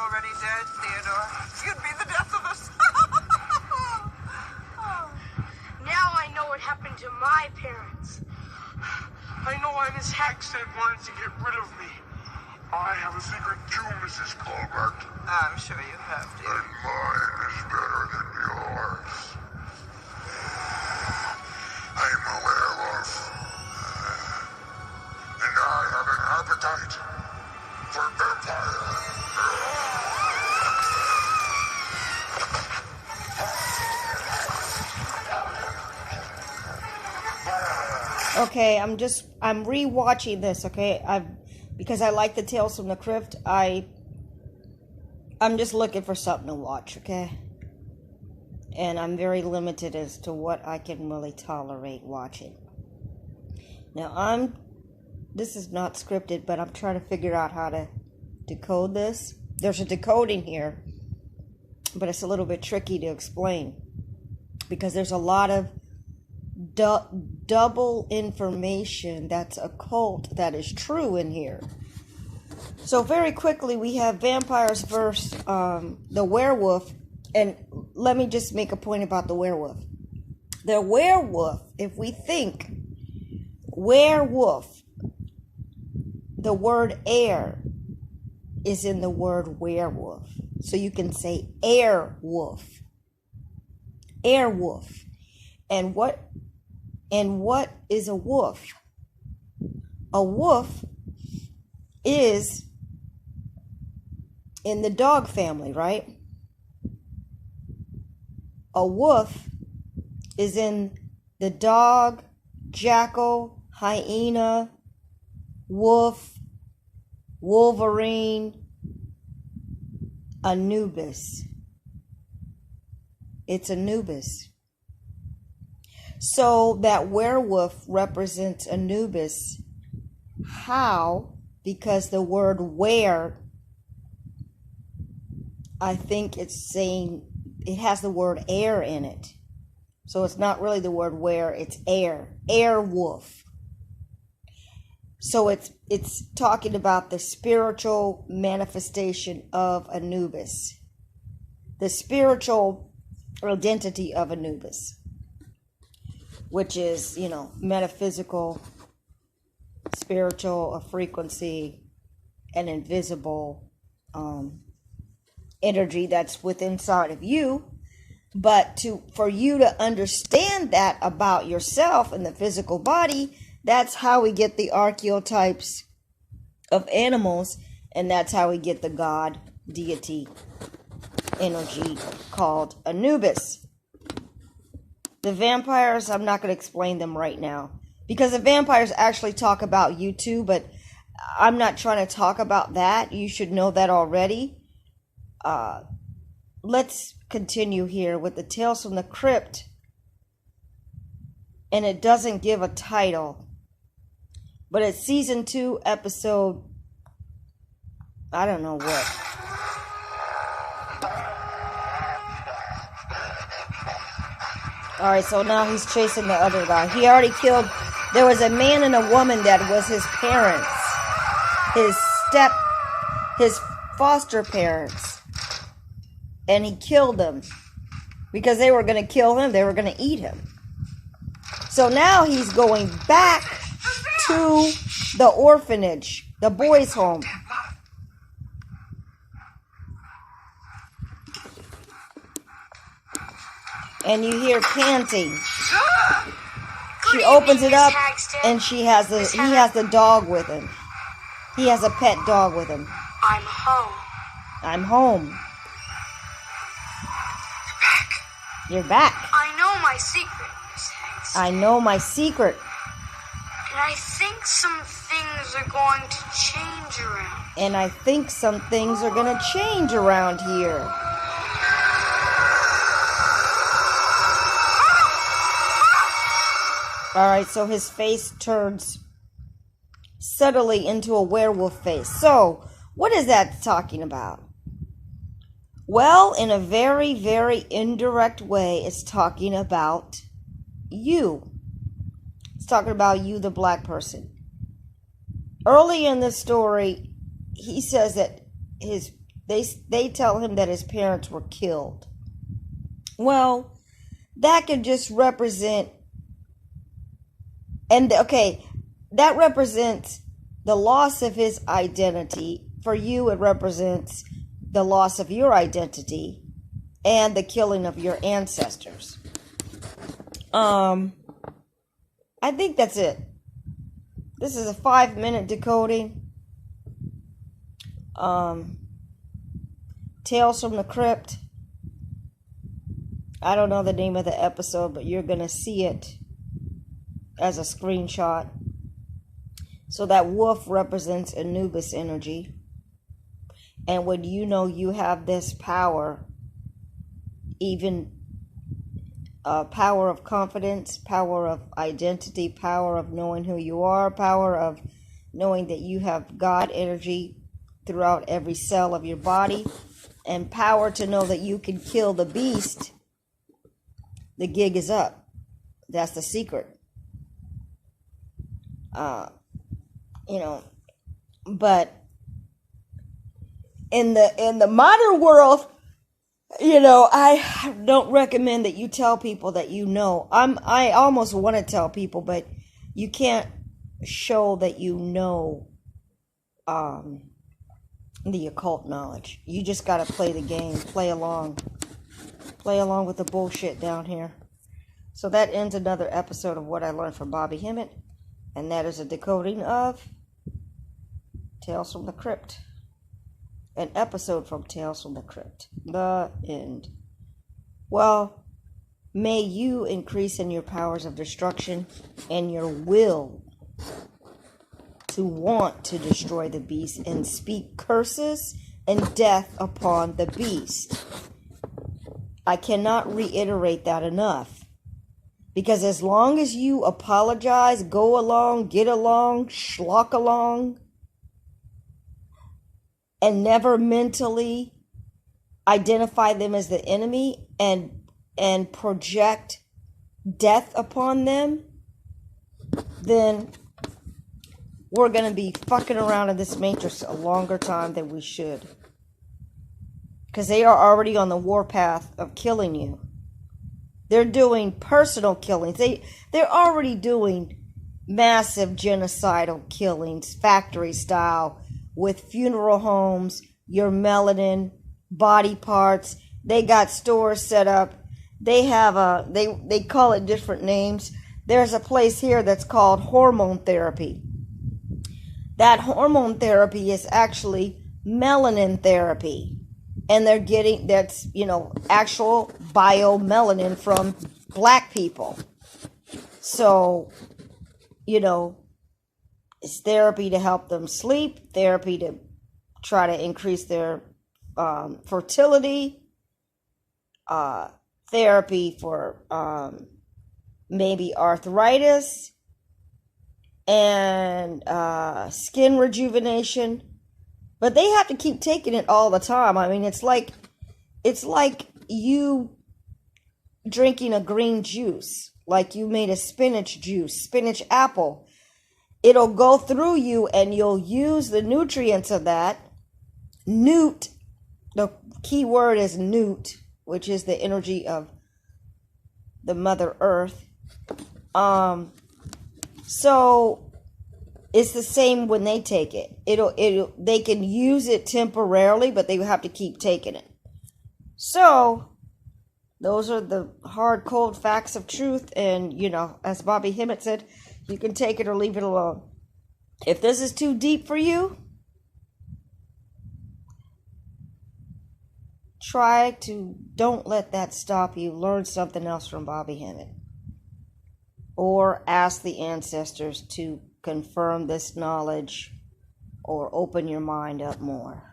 already dead, Theodore. You'd be the death of us. Now I know what happened to my parents. I know I'm his hex that wanted to get rid of me. I have a secret too, Mrs. Colbert. I'm sure you have, dear. And mine is better than yours. I'm a werewolf. And I have an appetite for vampire. Okay, I'm rewatching this, okay? Because I like the Tales from the Crypt, I'm just looking for something to watch, okay? And I'm very limited as to what I can really tolerate watching. Now, this is not scripted, but I'm trying to figure out how to decode this. There's a decoding here, but it's a little bit tricky to explain because there's a lot of double information that's occult that is true in here. So very quickly, we have vampires versus the werewolf. And let me just make a point about the werewolf. The werewolf, if we think werewolf, the word air is in the word werewolf. So you can say airwolf. Airwolf. And what is a wolf? A wolf is in the dog family, right? A wolf is in the dog, jackal, hyena, wolf, wolverine, Anubis. It's Anubis. So that werewolf represents Anubis. How? Because the word were, I think it's saying it has the word air in it. So it's not really the word were, it's air. Airwolf. So it's talking about the spiritual manifestation of Anubis. The spiritual identity of Anubis. Which is, metaphysical, spiritual, a frequency, an invisible energy that's within inside of you. But for you to understand that about yourself and the physical body, that's how we get the archetypes of animals, and that's how we get the god, deity, energy called Anubis. The vampires, I'm not going to explain them right now. Because the vampires actually talk about you too, but I'm not trying to talk about that. You should know that already. Let's continue here with the Tales from the Crypt. And it doesn't give a title. But it's season 2, episode, I don't know what. Alright, so now he's chasing the other guy. He already killed... There was a man and a woman that was his parents. His foster parents. And he killed them. Because they were going to kill him. They were going to eat him. So now he's going back to the orphanage. The boys' home. And you hear panting. She opens it up, and he has the dog with him. He has a pet dog with him. I'm home. I'm home. You're back. I know my secret, Miss Hanks. I know my secret. And I think some things are going to change around. And I think some things are going to change around here. Alright, so his face turns subtly into a werewolf face. So, what is that talking about? Well, in a very, very indirect way, it's talking about you. It's talking about you, the black person. Early in the story, he says that they tell him that his parents were killed. Well, that could just represent, that represents the loss of his identity. For you, it represents the loss of your identity and the killing of your ancestors. I think that's it. This is a 5-minute decoding. Tales from the Crypt. I don't know the name of the episode, but you're going to see it as a screenshot. So that wolf represents Anubis energy. And when you know you have this power, even power of confidence, power of identity, power of knowing who you are, power of knowing that you have God energy throughout every cell of your body, and power to know that you can kill the beast, the gig is up. That's the secret. But in the modern world, I don't recommend that you tell people that you know. I almost want to tell people, but you can't show that you know the occult knowledge. You just got to play the game, play along with the bullshit down here. So that ends another episode of What I Learned from Bobby Hemmett, and that is a decoding of Tales from the Crypt. An episode from Tales from the Crypt. The end. Well, may you increase in your powers of destruction and your will to want to destroy the beast and speak curses and death upon the beast. I cannot reiterate that enough. Because as long as you apologize, go along, get along, schlock along, and never mentally identify them as the enemy and project death upon them, then we're going to be fucking around in this matrix a longer time than we should. Because they are already on the warpath of killing you. They're doing personal killings. They're already doing massive genocidal killings, factory style, with funeral homes, your melanin, body parts. They got stores set up. They have they call it different names. There's a place here that's called hormone therapy. That hormone therapy is actually melanin therapy. And they're getting, that's, actual biomelanin from black people. So, it's therapy to help them sleep, therapy to try to increase their fertility, therapy for maybe arthritis, and skin rejuvenation. But they have to keep taking it all the time. I mean, it's like you drinking a green juice, like you made a spinach juice, spinach apple. It'll go through you and you'll use the nutrients of that. Newt, the key word is newt, which is the energy of the Mother Earth. So it's the same when they take it. They can use it temporarily, but they have to keep taking it. So those are the hard, cold facts of truth. And, as Bobby Hemmett said, you can take it or leave it alone. If this is too deep for you, don't let that stop you. Learn something else from Bobby Hemmett. Or ask the ancestors to confirm this knowledge or open your mind up more.